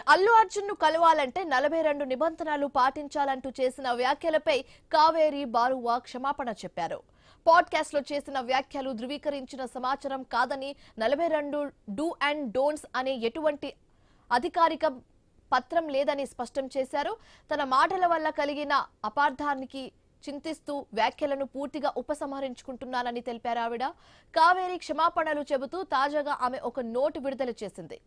అల్లు అర్జున్ ను కలవాలంటే 42 నిబంధనలు పాటించాలంటూ చేసిన వ్యాఖ్యలపై కావేరి బారువా క్షమాపణ చెప్పారు. పాడ్కాస్ట్ లో చేసిన వ్యాఖ్యలు ధృవీకరించిన సమాచారం కాదని 42 డూ అండ్ డోంట్స్ అనే ఎటువంటి అధికారిక పత్రం లేదని స్పష్టం చేశారు. తన మాటల వల్ల కలిగిన అపార్థానికి చింతిస్తూ వ్యాఖ్యలను పూర్తిగా ఉపసంహరించుకుంటున్నానని తెలిపారు ఆవిడ. కావేరి క్షమాపణలు చెబుతూ తాజాగా ఆమె ఒక నోటు విడుదల చేసింది.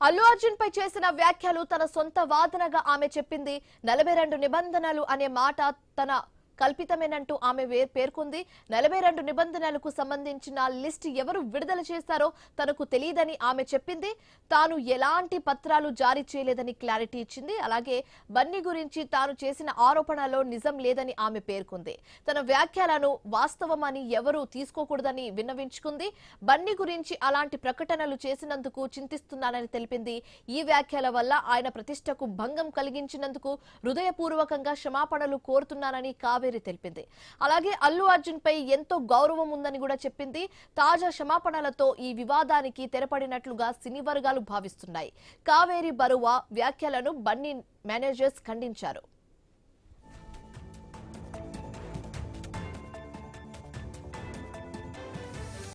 అల్లు అర్జున్ పై చేసిన వ్యాఖ్యలు తన సొంత వాదనగా ఆమె చెప్పింది. 42 నిబంధనలు అనే మాట తన కల్పితమేనంటూ ఆమె పేర్కొంది. 42 నిబంధనలకు సంబంధించిన లిస్ట్ ఎవరు విడుదల చేశారో తనకు తెలియదని ఆమె చెప్పింది. తాను ఎలాంటి పత్రాలు జారీ చేయలేదని క్లారిటీ ఇచ్చింది. అలాగే బన్నీ గురించి తాను చేసిన ఆరోపణలో నిజం లేదని ఆమె పేర్కొంది. తన వ్యాఖ్యలను వాస్తవమని ఎవరూ తీసుకోకూడదని విన్నవించుకుంది. బన్నీ గురించి అలాంటి ప్రకటనలు చేసినందుకు చింతిస్తున్నానని తెలిపింది. ఈ వ్యాఖ్యల వల్ల ఆయన ప్రతిష్టకు భంగం కలిగించినందుకు హృదయపూర్వకంగా క్షమాపణలు కోరుతున్నానని కావేరి తెలిపింది. అలాగే అల్లు అర్జున్ పై ఎంతో గౌరవం ఉందని కూడా చెప్పింది. తాజా క్షమాపణలతో ఈ వివాదానికి తెరపడినట్లుగా సినీ వర్గాలు భావిస్తున్నాయి. కావేరి బరువా వ్యాఖ్యలను బన్నీ మేనేజర్స్ ఖండించారు.